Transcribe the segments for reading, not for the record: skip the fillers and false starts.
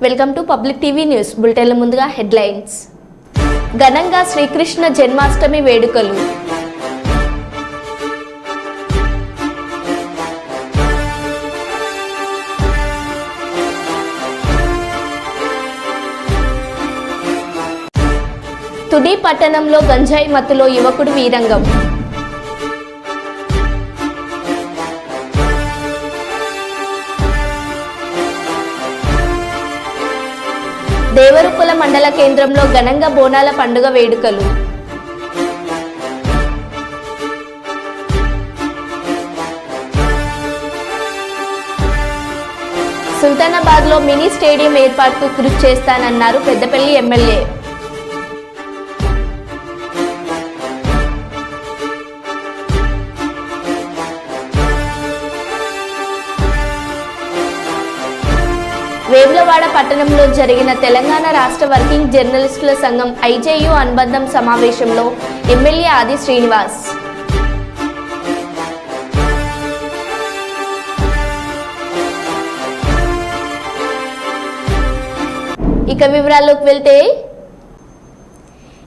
Welcome to public TV news బులెటిన్ల ముందుగా headlines. ఘనంగా శ్రీకృష్ణ జన్మాష్టమి వేడుకలు. తుడి పట్టణంలో గంజాయి మత్తులో యువకుడు వీరంగం. దేవరుకుల మండల కేంద్రంలో ఘనంగా బోనాల పండుగ వేడుకలు. సుల్తానాబాద్లో మినీ స్టేడియం ఏర్పాటుకు కృషి చేస్తానన్నారు పెద్దపల్లి ఎమ్మెల్యే. వేములవాడ పట్టణంలో జరిగిన తెలంగాణ రాష్ట్ర వర్కింగ్ జర్నలిస్టుల సంఘం ఐజేయు అనుబంధం సమావేశంలో ఎమ్మెల్యే ఆది శ్రీనివాస్. ఇక వివరాల్లోకి వెళ్తే,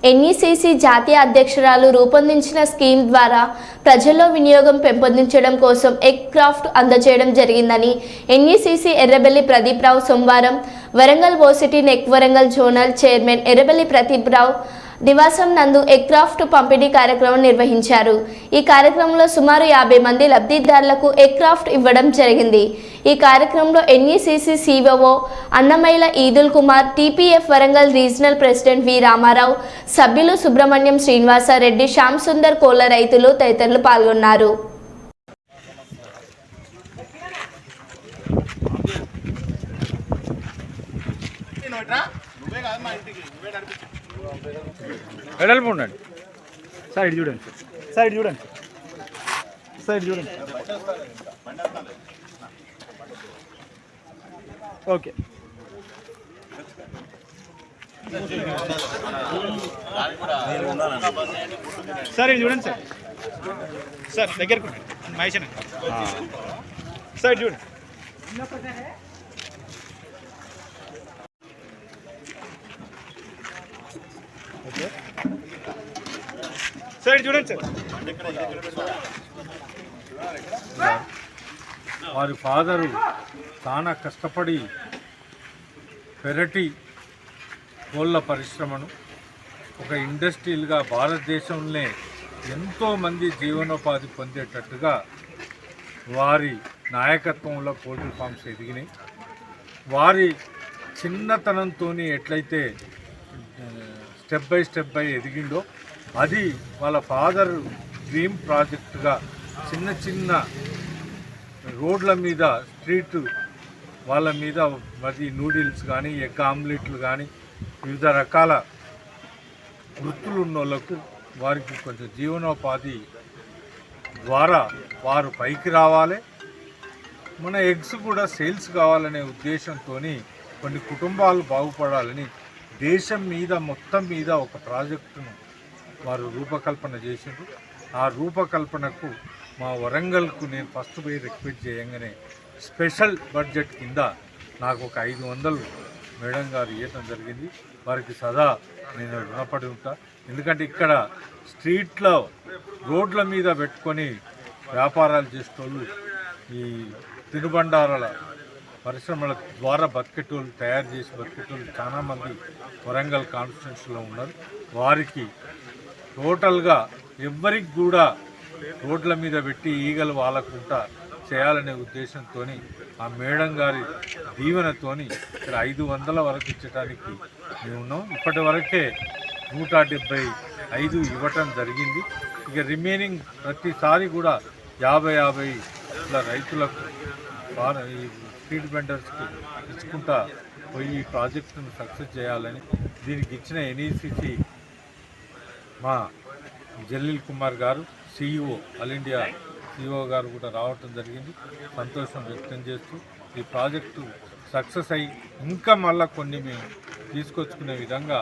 ఎన్ఈసీసీ జాతీయ అధ్యక్షురాలు రూపొందించిన స్కీమ్ ద్వారా ప్రజల్లో వినియోగం పెంపొందించడం కోసం ఎగ్ క్రాఫ్ట్ అందజేయడం జరిగిందని ఎన్ఈసీసీ ఎర్రబెల్లి ప్రదీప్ రావు సోమవారం వరంగల్ ఓసిటీ NECC Warangal zonal chairman Errabelli Pradeep Rao నివాసం నందు ఎగ్ క్రాఫ్ట్ పంపిణీ కార్యక్రమం నిర్వహించారు. ఈ కార్యక్రమంలో సుమారు 50 మంది లబ్ధిదారులకు ఎగ్ క్రాఫ్ట్ ఇవ్వడం జరిగింది. ఈ కార్యక్రమంలో ఎన్ఈసీసీ సిఓఓ అన్నమైల ఈదుల్ Kumar, TPF Warangal regional president V Ramarao, సభ్యులు సుబ్రహ్మణ్యం శ్రీనివాసరెడ్డి, శ్యామ్ సుందర్ కోళ్ల రైతులు తదితరులు పాల్గొన్నారు. ఉండండి సైడ్ చూడండి, సైడ్ చూడండి, సైడ్ చూడండి. ఓకే సార్ ఇది చూడండి సార్, సార్ దగ్గరకు మహేష్ సైడ్ చూడండి. సైడ్ చూడండి సార్. వారి ఫాదరు చాలా కష్టపడి పెరటి కోళ్ళ పరిశ్రమను ఒక ఇండస్ట్రియల్గా భారతదేశంలో ఎంతోమంది జీవనోపాధి పొందేటట్టుగా వారి నాయకత్వంలో పోల్ట్రీ ఫార్మ్స్ ఎదిగినాయి. వారి చిన్నతనంతో ఎట్లయితే స్టెప్ బై ఎదిగిందో అది వాళ్ళ ఫాదర్ డ్రీమ్ ప్రాజెక్టుగా చిన్న చిన్న రోడ్ల మీద స్ట్రీట్ వాళ్ళ మీద మరి నూడిల్స్ కానీ ఎగ్ ఆమ్లెట్లు కానీ వివిధ రకాల వృత్తులు ఉన్న వాళ్ళకు వారికి కొంచెం జీవనోపాధి ద్వారా వారు పైకి రావాలి, మన ఎగ్స్ కూడా సేల్స్ కావాలనే ఉద్దేశంతో కొన్ని కుటుంబాలు బాగుపడాలని దేశం మీద మొత్తం మీద ఒక ప్రాజెక్టును వారు రూపకల్పన చేసిండ్రు. ఆ రూపకల్పనకు మా వరంగల్కు నేను ఫస్ట్ పోయి రిక్వెస్ట్ చేయగానే స్పెషల్ బడ్జెట్ కింద నాకు ఒక 500 మేడం గారు ఇవ్వడం జరిగింది. వారికి సదా నేను రుణపడి ఉంటా. ఎందుకంటే ఇక్కడ స్ట్రీట్లో రోడ్ల మీద పెట్టుకొని వ్యాపారాలు చేసేటోళ్ళు, ఈ తినుబండారాల పరిశ్రమల ద్వారా బతికేటోళ్ళు, తయారు చేసి బతికేటోళ్ళు చాలామంది వరంగల్ కాన్స్టిట్యున్సీలో ఉన్నారు. వారికి టోటల్గా ఎవ్వరికి కూడా రోడ్ల మీద పెట్టి ఈగలు వాలకుండా చేయాలనే ఉద్దేశంతో ఆ మేడం గారి దీవెనతోని ఇక్కడ 500 వరకు ఇచ్చడానికి మేము ఉన్నాం. ఇప్పటి వరకే 175 ఇవ్వటం జరిగింది. ఇక రిమైనింగ్ ప్రతిసారి కూడా 50 ఇట్లా రైతులకు ఈ స్ట్రీట్ వెండర్స్కి ఇచ్చుకుంటా పోయి ఈ ప్రాజెక్టును సక్సెస్ చేయాలని దీనికి ఇచ్చిన ఎన్ఈసీసీ మా జలీల్ కుమార్ గారు, సిఇఓ ఆల్ ఇండియా సిఇఓ గారు కూడా రావటం జరిగింది. సంతోషం వ్యక్తం చేస్తూ ఈ ప్రాజెక్టు సక్సెస్ అయ్యి ఇంకా మళ్ళీ కొన్ని మేము తీసుకొచ్చుకునే విధంగా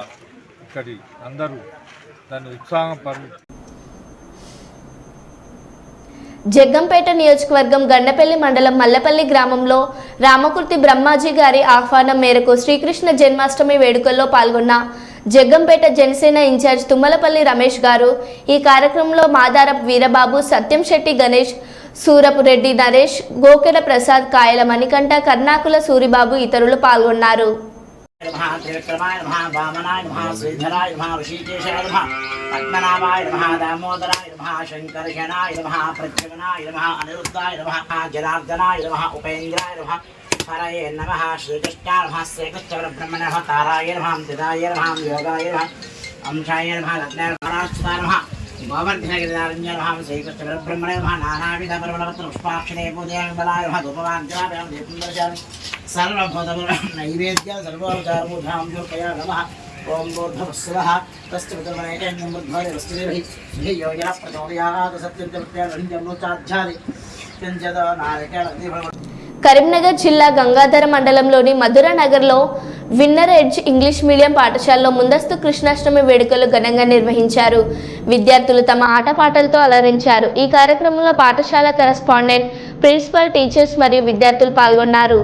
ఇక్కడి అందరూ దాన్ని ఉత్సాహపరు. జగ్గంపేట నియోజకవర్గం గండపల్లి మండలం మల్లపల్లి గ్రామంలో రామకుర్తి బ్రహ్మాజీ గారి ఆహ్వానం మేరకు శ్రీకృష్ణ జన్మాష్టమి వేడుకల్లో పాల్గొన్న జగ్గంపేట జనసేన ఇన్ఛార్జ్ తుమ్మలపల్లి రమేష్ గారు ఈ కార్యక్రమంలో మాదారపు వీరబాబు, సత్యం శెట్టి గణేష్, సూరపు రెడ్డి నరేష్, గోకెర ప్రసాద్, కాయల మణికంఠ, కర్ణాకుల సూరిబాబు ఇతరులు పాల్గొన్నారు. नमः त्रिविक्रमाय नमः वामनाय नमः श्रीधराय नमः ऋषिकेशाय नमः पद्मनाभाय नमः दामोदराय नमः शंकरशनाय नमः प्रद्युम्नाय नमः अनिरुद्धाय नमः जनार्दनाय नमः उपेन्द्राय नमः हरये नमः श्रीकृष्णाय नमः श्रीकृष्णपरब्रह्मणे नमः ताराय नमः दिदाय नमः योगाय नमः अंशाय नमः रत्नाय नमः गोवर्धनगिरिनारण्य नमः श्रीकृष्णपरब्रह्मणे नमः नानाविधपरमलपत्रपुष्पाक्षणे पूजयामि बलाय नमः धूपवाञ्छाभ्यां दीपं दर्शयामि सर्वभूतपूर्वं नैवेद्य सर्वोपचारभूतां योगया नमः ओं भूर्भुवस्सुवः तस्य पितृमनेकं मृद्भवस्त्रिभिः धियो प्रचोदयात् सत्यं किञ्चित् नारिकेल కరీంనగర్ జిల్లా గంగాధర మండలంలోని మధుర నగర్లో విన్నర్ ఎడ్జ్ ఇంగ్లీష్ మీడియం పాఠశాలలో ముందస్తు కృష్ణాష్టమి వేడుకలు ఘనంగా నిర్వహించారు. విద్యార్థులు తమ ఆటపాటలతో అలరించారు. ఈ కార్యక్రమంలో పాఠశాల కరెస్పాండెంట్, ప్రిన్సిపల్, టీచర్స్ మరియు విద్యార్థులు పాల్గొన్నారు.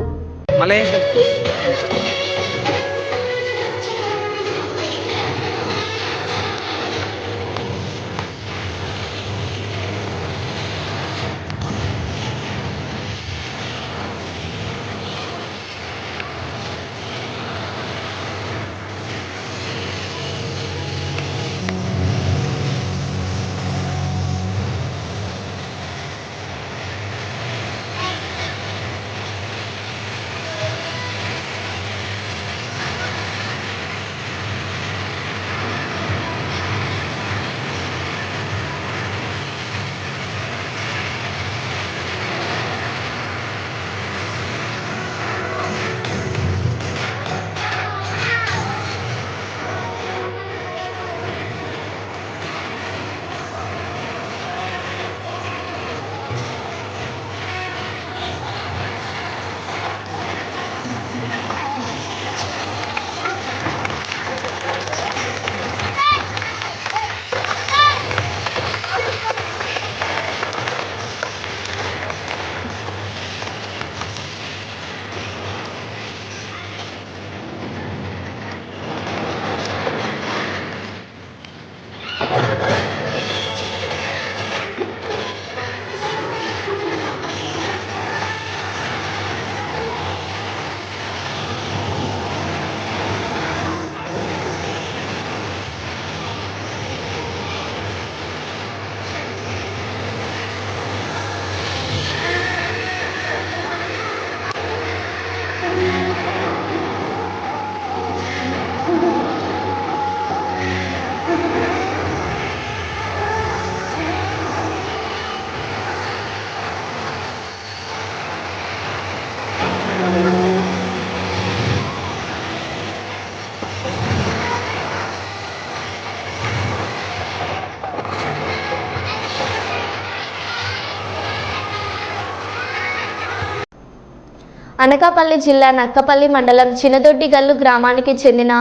అనకాపల్లి జిల్లా నక్కపల్లి మండలం చినదొడ్డిగల్లు గ్రామానికి చెందిన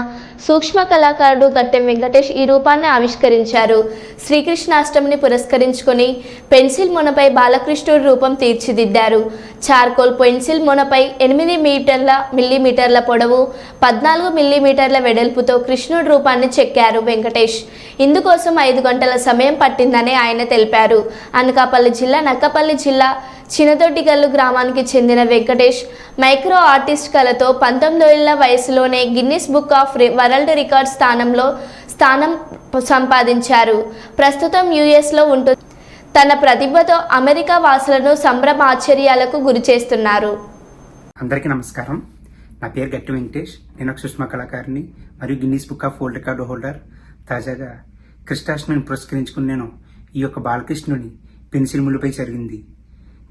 సూక్ష్మ కళాకారుడు గట్టెం వెంకటేష్ ఈ రూపాన్ని ఆవిష్కరించారు. శ్రీకృష్ణాష్టమిని పురస్కరించుకొని పెన్సిల్ మొనపై బాలకృష్ణుడి రూపం తీర్చిదిద్దారు. చార్కోల్ పెన్సిల్ మొనపై 8 మిల్లీమీటర్ల పొడవు, 14 మిల్లీమీటర్ల వెడల్పుతో కృష్ణుడి రూపాన్ని చెక్కారు వెంకటేష్. ఇందుకోసం 5 గంటల సమయం పట్టిందని ఆయన తెలిపారు. అనకాపల్లి జిల్లా నక్కపల్లి జిల్లా చినదొడ్డిగల్లు గ్రామానికి చెందిన వెంకటేష్ మైక్రో ఆర్టిస్ట్ కళతో 19 ఏళ్ల వయసులోనే Guinness book of world record స్థానం సంపాదించారు. ప్రస్తుతం యుఎస్లో ఉంటూ తన ప్రతిభతో అమెరికా వాసులను సంభ్రమాశ్చర్యాలకు గురి చేస్తున్నారు. అందరికీ నమస్కారం. నా పేరు గట్టి వెంకటేష్. నేను ఒక సూక్ష్మ కళాకారిని మరియు Guinness book of world record holder. తాజాగా కృష్ణాష్టమిని పురస్కరించుకుని నేను ఈ యొక్క బాలకృష్ణుని పెన్సిల్ ముళ్ళపై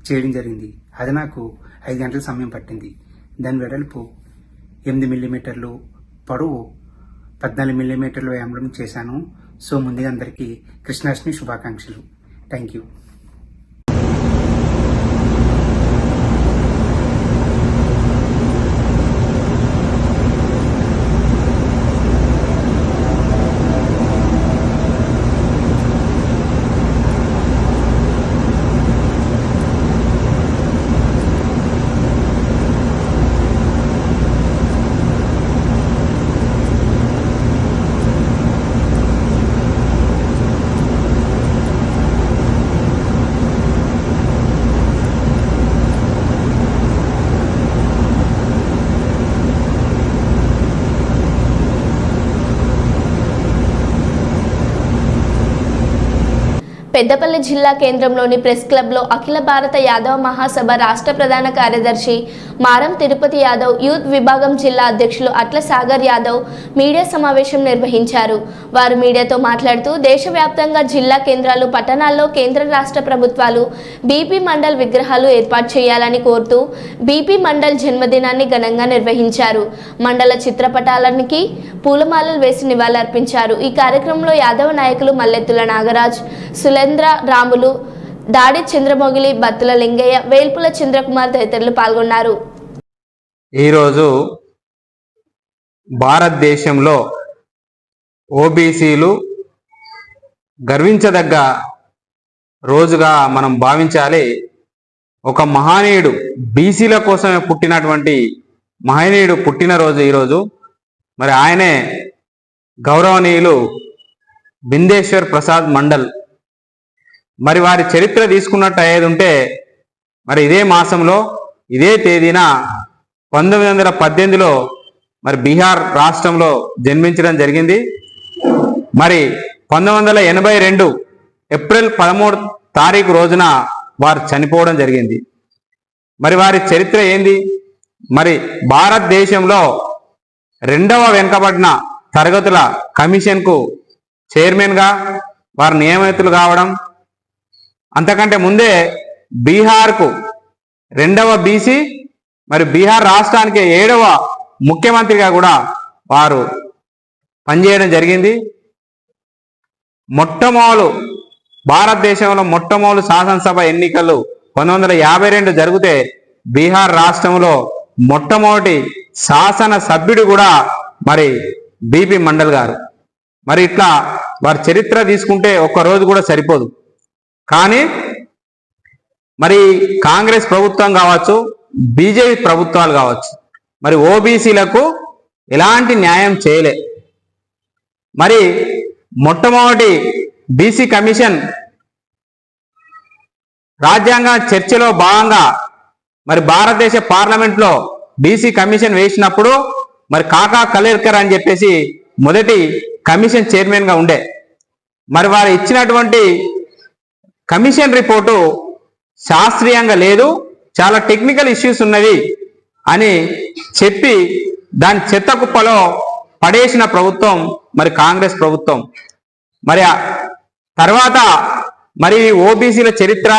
చేయడం జరిగింది. అది నాకు 5 గంటల సమయం పట్టింది. దాని వెడల్పు 8 మిల్లీమీటర్లు, పొడవు 14 మిల్లీమీటర్లు వ్యాయామం చేశాను. సో ముందుగా అందరికీ కృష్ణాష్టమి శుభాకాంక్షలు. Thank you. పెద్దపల్లి జిల్లా కేంద్రంలోని ప్రెస్ క్లబ్లో అఖిల భారత యాదవ మహాసభ రాష్ట్ర ప్రధాన కార్యదర్శి మారం తిరుపతి యాదవ్, యూత్ విభాగం జిల్లా అధ్యక్షులు అట్ల సాగర్ యాదవ్ మీడియా సమావేశం నిర్వహించారు. వారు మీడియాతో మాట్లాడుతూ దేశవ్యాప్తంగా జిల్లా కేంద్రాలు, పట్టణాల్లో కేంద్ర రాష్ట్ర ప్రభుత్వాలు బీపీ మండల్ విగ్రహాలు ఏర్పాటు చేయాలని కోరుతూ బీపీ మండల్ జన్మదినాన్ని ఘనంగా నిర్వహించారు. మండల చిత్రపటాలనికి పూలమాలలు వేసి నివాళులర్పించారు. ఈ కార్యక్రమంలో యాదవ నాయకులు మల్లెత్తుల నాగరాజ్, సులేంద్ర రాములు, దాడి చంద్రమొగిలి, బత్తుల లింగయ్య, వేల్పుల చంద్రకుమార్ తదితరులు పాల్గొన్నారు. ఈరోజు భారతదేశంలో ఓబీసీలు గర్వించదగ్గ రోజుగా మనం భావించాలి. ఒక మహనీయుడు, బీసీల కోసమే పుట్టినటువంటి మహనీయుడు పుట్టినరోజు ఈరోజు. మరి ఆయనే గౌరవనీయులు బిందేశ్వర్ ప్రసాద్ మండల్. మరి వారి చరిత్ర తీసుకున్నట్టు అయ్యేది ఉంటే మరి ఇదే మాసంలో ఇదే తేదీన 1918లో మరి బీహార్ రాష్ట్రంలో జన్మించడం జరిగింది. మరి 1982 ఏప్రిల్ 13 తారీఖు రోజున వారు చనిపోవడం జరిగింది. మరి వారి చరిత్ర ఏంది? మరి భారతదేశంలో 2వ వెనుకబడిన తరగతుల కమిషన్కు చైర్మన్గా వారు నియమితులు కావడం, అంతకంటే ముందే బీహార్కు 2వ బీసీ, మరి బీహార్ రాష్ట్రానికి 7వ ముఖ్యమంత్రిగా కూడా వారు పనిచేయడం జరిగింది. భారతదేశంలో మొట్టమొదటి శాసనసభ ఎన్నికలు 1952 జరిగితే బీహార్ రాష్ట్రంలో మొట్టమొదటి శాసన సభ్యుడు కూడా మరి బీపీ మండల్ గారు. మరి ఇట్లా వారి చరిత్ర తీసుకుంటే ఒక్కరోజు కూడా సరిపోదు. కానీ మరి కాంగ్రెస్ ప్రభుత్వం కావచ్చు, బీజేపీ ప్రభుత్వాలు కావచ్చు, మరి ఓబీసీలకు ఎలాంటి న్యాయం చేయలే. మరి మొట్టమొదటి బీసీ కమిషన్ రాజ్యాంగ చర్చలో భాగంగా మరి భారతదేశ పార్లమెంట్లో బీసీ కమిషన్ వేసినప్పుడు మరి కాకా కలేర్కర్ అని చెప్పేసి మొదటి కమిషన్ చైర్మన్ గా ఉండే. మరి వారు ఇచ్చినటువంటి కమిషన్ రిపోర్టు శాస్త్రీయంగా లేదు, చాలా టెక్నికల్ ఇష్యూస్ ఉన్నవి అని చెప్పి దాని చెత్త కుప్పలో పడేసిన ప్రభుత్వం మరి కాంగ్రెస్ ప్రభుత్వం. మరి తర్వాత మరి ఓబీసీల చరిత్ర,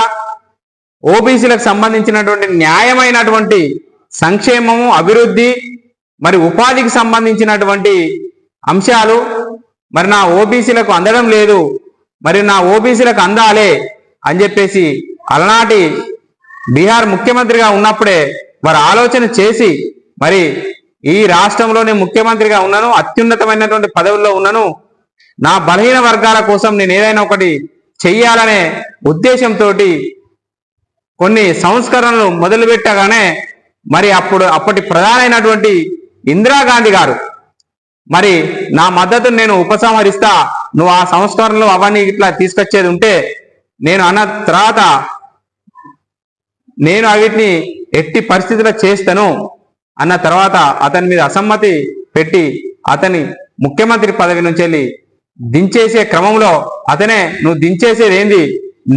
ఓబీసీలకు సంబంధించినటువంటి న్యాయమైనటువంటి సంక్షేమము, అభివృద్ధి, మరి ఉపాధికి సంబంధించినటువంటి అంశాలు మరి నా ఓబీసీలకు అందడం లేదు, మరి నా ఓబీసీలకు అందాలే అని చెప్పేసి అలనాటి బీహార్ ముఖ్యమంత్రిగా ఉన్నప్పుడే వారు ఆలోచన చేసి మరి ఈ రాష్ట్రంలోనే ముఖ్యమంత్రిగా ఉన్నాను, అత్యున్నతమైనటువంటి పదవుల్లో ఉన్నాను, నా బలహీన వర్గాల కోసం నేను ఏదైనా ఒకటి చెయ్యాలనే ఉద్దేశంతో కొన్ని సంస్కరణలు మొదలుపెట్టగానే మరి అప్పటి ప్రధానమైనటువంటి ఇందిరాగాంధీ గారు మరి నా మద్దతును నేను ఉపసంహరిస్తా, నువ్వు ఆ సంస్కరణలు అవన్నీ ఇట్లా తీసుకొచ్చేది ఉంటే నేను అన్న తర్వాత నేను వీటిని ఎట్టి పరిస్థితుల్లో చేస్తాను అన్న తర్వాత అతని మీద అసమ్మతి పెట్టి అతని ముఖ్యమంత్రి పదవి నుంచి వెళ్ళి దించేసే క్రమంలో అతనే నువ్వు దించేసేది ఏంది,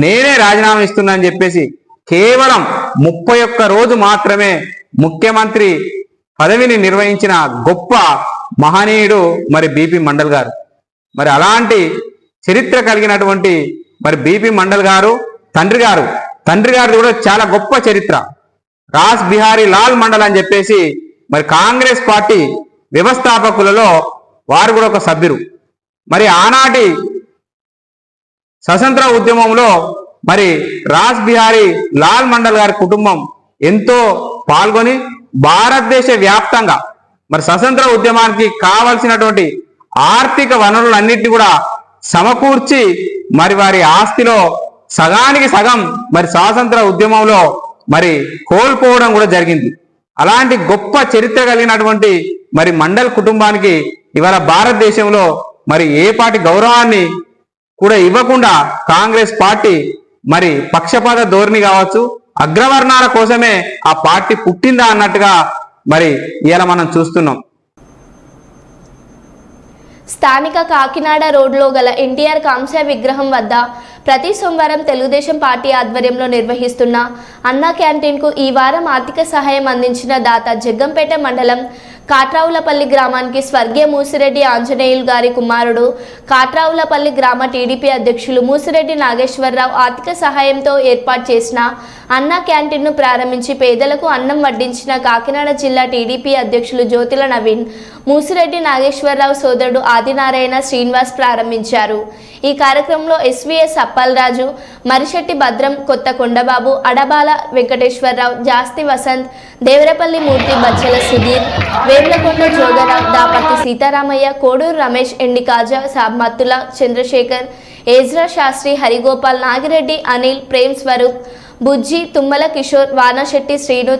నేనే రాజీనామా ఇస్తున్నా అని చెప్పేసి కేవలం 31 రోజు మాత్రమే ముఖ్యమంత్రి పదవిని నిర్వహించిన గొప్ప మహనీయుడు మరి బీపీ మండల్ గారు. మరి అలాంటి చరిత్ర కలిగినటువంటి మరి బీపీ మండల్ గారు తండ్రి గారు కూడా చాలా గొప్ప చరిత్ర. రాస్ బిహారీ లాల్ మండల్ అని చెప్పేసి మరి కాంగ్రెస్ పార్టీ వ్యవస్థాపకులలో వారు కూడా ఒక సభ్యులు. మరి ఆనాటి స్వతంత్ర ఉద్యమంలో మరి రాస్ బిహారీ లాల్ మండల్ గారి కుటుంబం ఎంతో పాల్గొని భారతదేశ వ్యాప్తంగా మరి స్వతంత్ర ఉద్యమానికి కావలసినటువంటి ఆర్థిక వనరులన్నింటినీ కూడా సమకూర్చి మరి వారి ఆస్తిలో సగానికి సగం మరి స్వాతంత్ర ఉద్యమంలో మరి కోల్పోవడం కూడా జరిగింది. అలాంటి గొప్ప చరిత్ర కలిగినటువంటి మరి మండల్ కుటుంబానికి ఇవాళ భారతదేశంలో మరి ఏ పార్టీ గౌరవాన్ని కూడా ఇవ్వకుండా కాంగ్రెస్ పార్టీ మరి పక్షపాత ధోరణి కావచ్చు, అగ్రవర్ణాల కోసమే ఆ పార్టీ పుట్టిందా అన్నట్టుగా మరి ఇలా మనం చూస్తున్నాం. స్థానిక కాకినాడ రోడ్లో గల ఎన్టీఆర్ కాంస్య విగ్రహం వద్ద ప్రతి సోమవారం తెలుగుదేశం పార్టీ ఆధ్వర్యంలో నిర్వహిస్తున్న అన్నా క్యాంటీన్కు ఈ వారం ఆర్థిక సహాయం అందించిన దాత జగ్గంపేట మండలం కాట్రావులపల్లి గ్రామానికి స్వర్గీయ మూసిరెడ్డి ఆంజనేయులు గారి కుమారుడు కాట్రావులపల్లి గ్రామ టీడీపీ అధ్యక్షులు మూసిరెడ్డి నాగేశ్వరరావు ఆర్థిక సహాయంతో ఏర్పాటు చేసిన అన్నా క్యాంటీన్ను ప్రారంభించి పేదలకు అన్నం వడ్డించిన కాకినాడ జిల్లా టీడీపీ అధ్యక్షులు జ్యోతిల నవీన్ మూసిరెడ్డి నాగేశ్వరరావు సోదరుడు ఆదినారాయణ శ్రీనివాస్ ప్రారంభించారు. ఈ కార్యక్రమంలో ఎస్వీఎస్ అప్పలరాజు, మరిశెట్టి భద్రం, కొత్త కొండబాబు, అడబాల వెంకటేశ్వరరావు, జాస్తి Vasant, Devarapalli Murthy, Bachala Sudheer, Vemulakonda Jogarao, Daparthi Seetharamaiah, Koduru Ramesh, MD Khaja, Mattula Chandrasekhar, Ezra Sastry, Harigopal, Nagireddy, Anil, Prem Swaroop, Bujji, Tummala Kishore, Vanasetti Srinu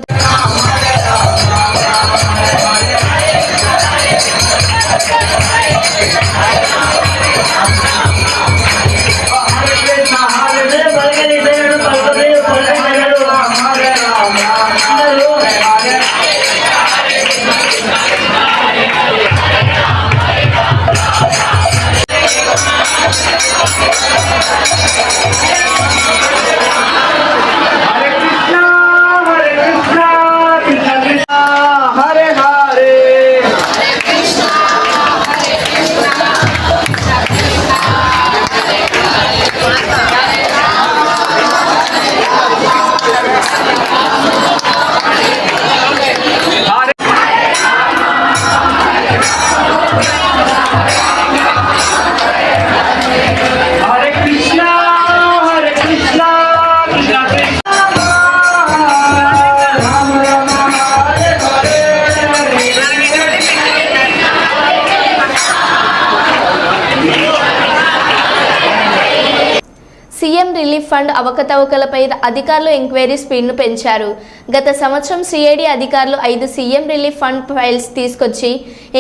CM relief fund అవకతవకలపై అధికారులు ఎంక్వైరీ స్పీడ్ను పెంచారు. గత సంవత్సరం సిఐడి అధికారులు 5 సీఎం రిలీఫ్ ఫండ్ ఫైల్స్ తీసుకొచ్చి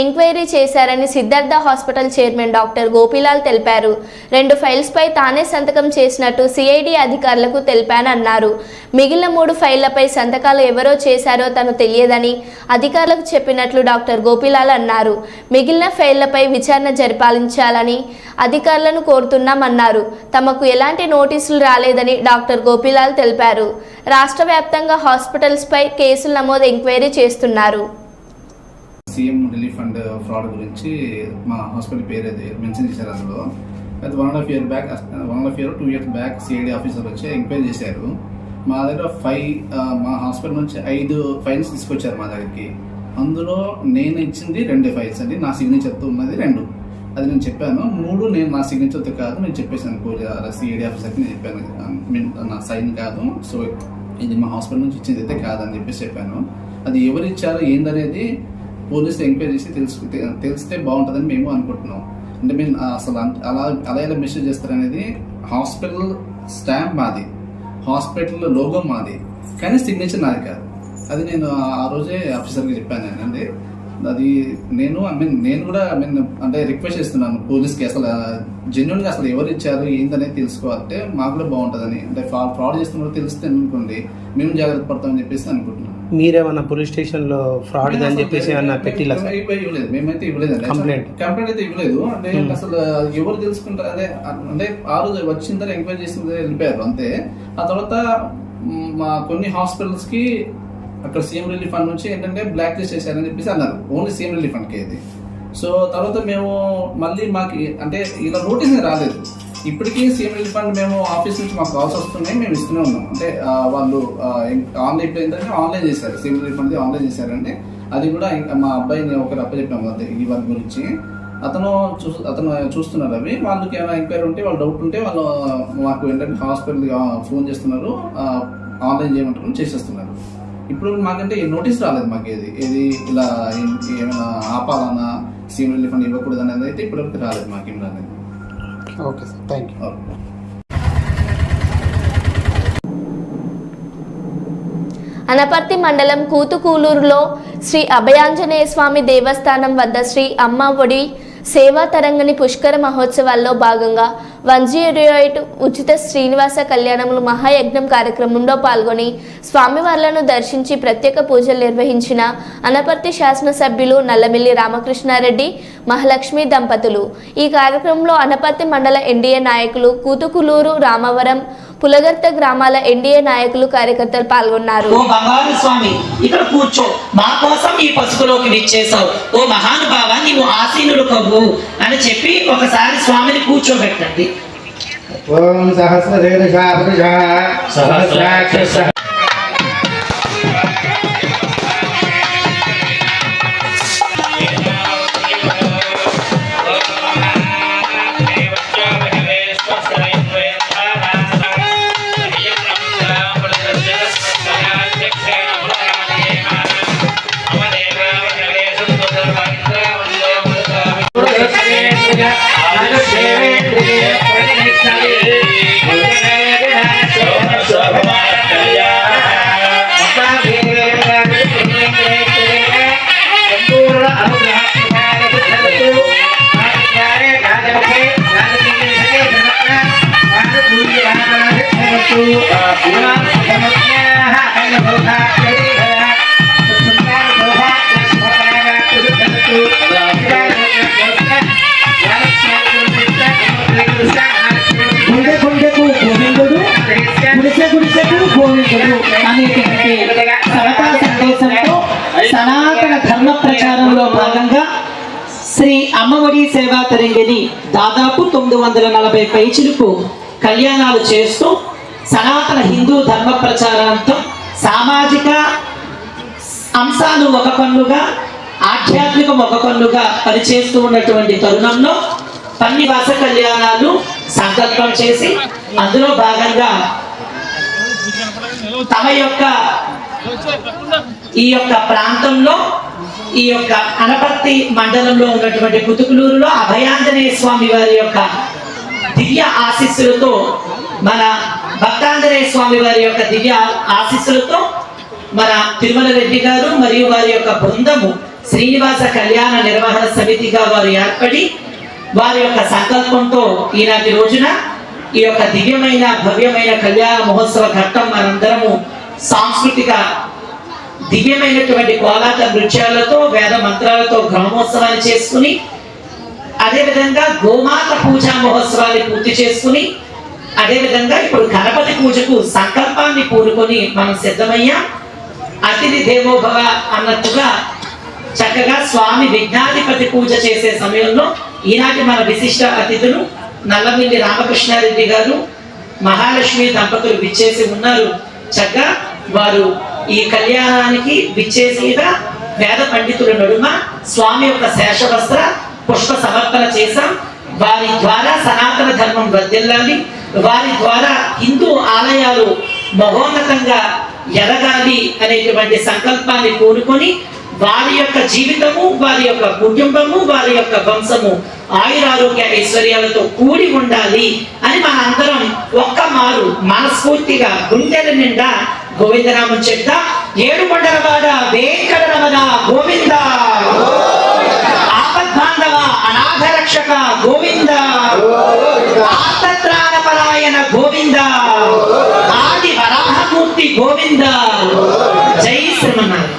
ఎంక్వైరీ చేశారని Siddhartha hospital chairman doctor Gopilal తెలిపారు. 2 ఫైల్స్పై తానే సంతకం చేసినట్టు సిఐడి అధికారులకు తెలిపానన్నారు. మిగిలిన 3 ఫైళ్లపై సంతకాలు ఎవరో చేశారో తను తెలియదని అధికారులకు చెప్పినట్లు డాక్టర్ గోపిలాల్ అన్నారు. మిగిలిన ఫైళ్లపై విచారణ జరిపాలించాలని అధికారులను కోరుతున్నామన్నారు. తమకు ఎలాంటి నోటీసులు రాలేదని డాక్టర్ గోపిలాల్ తెలిపారు. రాష్ట్ర వ్యాప్తంగా హాస్పిటల్స్పై కేసులు నమోదు ఎంక్వైరీ చేస్తున్నారు. సీఎం రిలీఫ్ ఫండ్ ఫ్రాడ్ గురించి మా హాస్పిటల్ పేరు అది మెన్షన్ చేశారు. అందులో అయితే 1.5 years back 2 years back CID officer వచ్చి ఎంక్వైరీ చేశారు. మా దగ్గర మా హాస్పిటల్ నుంచి 5 ఫైల్స్ తీసుకొచ్చారు మా దగ్గరికి. అందులో నేను ఇచ్చింది 2 ఫైల్స్ అండి. నా సిగ్నేచర్తో ఉన్నది 2. అది నేను చెప్పాను. 3 నేను నా సిగ్నేచర్తో కాదు నేను చెప్పేసాను సిఐడి ఆఫీసర్కి నేను చెప్పాను నా సైన్ కాదు, సో ఇది మా హాస్పిటల్ నుంచి ఇచ్చింది అయితే కాదని చెప్పేసి చెప్పాను. అది ఎవరు ఇచ్చారో ఏందనేది పోలీసులు ఎంక్వైరీ చేసి తెలిస్తే బాగుంటుందని మేము అనుకుంటున్నాం. అంటే మేము అసలు అలా ఎలా మెసేజ్ చేస్తారనేది హాస్పిటల్ స్టాంప్ మాది, హాస్పిటల్ లోగో మాది, కానీ సిగ్నేచర్ నాది కాదు. అది నేను ఆ రోజే ఆఫీసర్కి చెప్పాను. అంటే అది నేను కూడా అంటే రిక్వెస్ట్ చేస్తున్నాను పోలీస్కి, అసలు జెన్యున్గా అసలు ఎవరు ఇచ్చారు ఏందనేది తెలుసుకోవాలంటే మాకు కూడా బాగుంటుందని. అంటే ఫ్రాడ్ చేస్తున్నప్పుడు తెలిస్తే అనుకోండి మేము జాగ్రత్త పడతామని చెప్పేసి అనుకుంటున్నాం. మీరేమన్నా పోలీస్ స్టేషన్ లో ఫ్రాడ్ అని చెప్పేసి ఏమన్నా పెట్టిలా? ఇవ్వలేదు, మేమైతే ఇవ్వలేదండి. కంప్లైంట్ అయితే ఇవ్వలేదు. అంటే అసలు ఎవరు తెలుసుకుంటారు అదే అంటే ఆ రోజు వచ్చిన తర్వాత ఎంక్వైరీ చేసిన వెళ్ళిపోయారు అంతే. ఆ తర్వాత మా కొన్ని హాస్పిటల్స్ కి అక్కడ సీఎం రిలీఫ్ ఫండ్ నుంచి ఏంటంటే బ్లాక్ లిస్ట్ చేశారని చెప్పేసి అన్నారు. ఓన్లీ సీఎం రిలీఫ్ ఫండ్కి ఇది. సో తర్వాత మేము మళ్ళీ మాకు అంటే ఇలా నోటీస్ రాలేదు. ఇప్పటికీ సీఎం రిలీఫ్ ఫండ్ మేము ఆఫీస్ నుంచి మాకు కాల్స్ వస్తున్నాయి, మేము ఇస్తూనే ఉన్నాం. అంటే వాళ్ళు ఆన్లైన్ ఇప్పుడు ఏంటంటే ఆన్లైన్ చేశారు, సీఎం రిలీఫ్ ఫండ్ ఆన్లైన్ చేశారంటే అది కూడా మా అబ్బాయిని ఒకరు అప్పచెప్పాము ఈ వర్క్ గురించి. అతను చూస్తున్నారు అవి. వాళ్ళకి ఏమైనా ఎంక్వైరీ ఉంటే వాళ్ళు డౌట్ ఉంటే వాళ్ళు మాకు ఏంటంటే హాస్పిటల్ ఫోన్ చేస్తున్నారు, ఆన్లైన్ చేయమంటారు, చేసేస్తున్నారు. ఇప్పుడు మాకంటే నోటీస్ రాలేదు మాకు ఏది ఇలా ఏమైనా ఆపాలన్నా సీఎం రిలీఫ్ ఫండ్ ఇవ్వకూడదు అనేది అయితే ఇప్పటివరకు రాలేదు మాకేం రాలేదు. Okay sir, thank you. Anaparthi మండలం కూతుకూలూరులో శ్రీ అభయాంజనేయ స్వామి దేవస్థానం వద్ద శ్రీ అమ్మ ఒడి సేవా తరంగని పుష్కర మహోత్సవాల్లో భాగంగా 108 ఉచిత శ్రీనివాస కళ్యాణములు మహాయజ్ఞం కార్యక్రమంలో పాల్గొని స్వామివార్లను దర్శించి ప్రత్యేక పూజలు నిర్వహించిన అనపర్తి శాసనసభ్యులు నల్లమిల్లి రామకృష్ణారెడ్డి మహాలక్ష్మి దంపతులు. ఈ కార్యక్రమంలో అనపర్తి మండల ఎన్డీఏ నాయకులు, కూతుకులూరు, రామవరం, పులగర్త గ్రామాల ఎన్డీఏ నాయకులు, కార్యకర్తలు పాల్గొన్నారు. ఓ బంగారు స్వామి, ఇక్కడ కూర్చో, మా కోసం ఈ పసుపులోకి విచ్చేసావు, ఓ మహానుభావ నీవు ఆసీనుడు కవ్వు అని చెప్పి ఒకసారి స్వామిని కూర్చోబెట్టండి. ఓం సహస్రశీర్ష సహస్రాక్ష సనాతన ధర్మ ప్రచారంలో భాగంగా శ్రీ అమ్మఒడి సేవా తరంగిణి దాదాపు 940 పైచిలకు కళ్యాణాలు చేస్తూ సనాతన హిందూ ధర్మ ప్రచారాంతో సామాజిక అంశాలు ఒక పన్నుగా, ఆధ్యాత్మికం ఒక పన్నుగా పనిచేస్తూ ఉన్నటువంటి తరుణంలో పన్నివాస కళ్యాణాలు సంకల్పం చేసి అందులో భాగంగా తమ యొక్క ఈ యొక్క ప్రాంతంలో, ఈ యొక్క అనపర్తి మండలంలో ఉన్నటువంటి కుతుకులూరులో అభయాంజనేయ స్వామి వారి యొక్క దివ్య ఆశీస్సులతో, మన భక్తాంజనేయ స్వామి వారి యొక్క దివ్య ఆశీస్సులతో మన తిరుమల రెడ్డి గారు మరియు వారి యొక్క బృందము శ్రీనివాస కళ్యాణ నిర్వహణ సమితిగా వారు ఏర్పడి వారి యొక్క సంకల్పంతో ఈనాటి రోజున ఈ యొక్క దివ్యమైన భవ్యమైన కళ్యాణ మహోత్సవ ఘట్టం మనందరము సాంస్కృతిక దివ్యమైనటువంటి కోలాట నృత్యాలతో, వేద మంత్రాలతో గ్రామోత్సవాన్ని చేసుకుని, అదేవిధంగా గోమాత పూజా మహోత్సవాన్ని పూర్తి చేసుకుని, అదేవిధంగా ఇప్పుడు గణపతి పూజకు సంకల్పాన్ని పూనుకొని మనం సిద్ధమయ్యాం. అతిథి దేవోభవ అన్నట్టుగా చక్కగా స్వామి విఘ్నాధిపతి పూజ చేసే సమయంలో ఈనాటి మన విశిష్ట అతిథులు నల్లమిల్లి రామకృష్ణారెడ్డి గారు, మహాలక్ష్మి దంపతులు విచ్చేసి ఉన్నారు. చక్కగా వారు ఈ కళ్యాణానికి విచ్చేసిగా వేద పండితుల నడుమ స్వామి యొక్క శేషవస్త్ర పుష్ప సమర్పణ చేశాం. వారి ద్వారా సనాతన ధర్మం వర్ధిల్లాలి, వారి ద్వారా హిందూ ఆలయాలు మహోన్నతంగా ఎదగాలి అనేటువంటి సంకల్పాన్ని కోరుకొని వారి యొక్క జీవితము, వారి యొక్క కుటుంబము, వారి యొక్క వంశము ఆయురారోగ్య ఐశ్వర్యాలతో కూడి ఉండాలి అని మనందరం ఒక్క మారు మనస్ఫూర్తిగా గుండెల నిండా గోవిందనామం చెప్తా. ఏడుకొండలవాడ వెంకటరమణ గోవింద, ఆపద్బాంధవ అనాథ రక్షక గోవింద, ఆర్తత్రాణపరాయణ గోవింద, ఆది వరాహమూర్తి గోవింద. జై శ్రీమన్నారాయణ.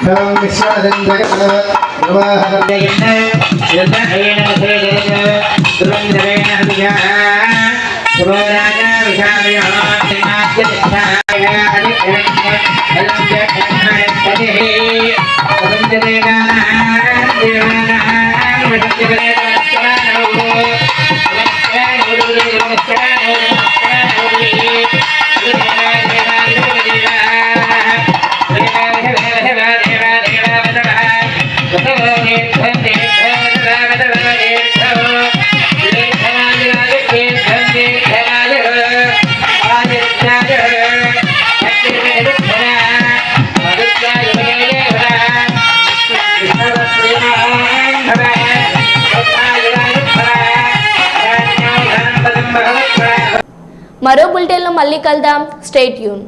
Namaste. మరో బులెటిన్లో మళ్ళీ కలుద్దాం. Stay tune.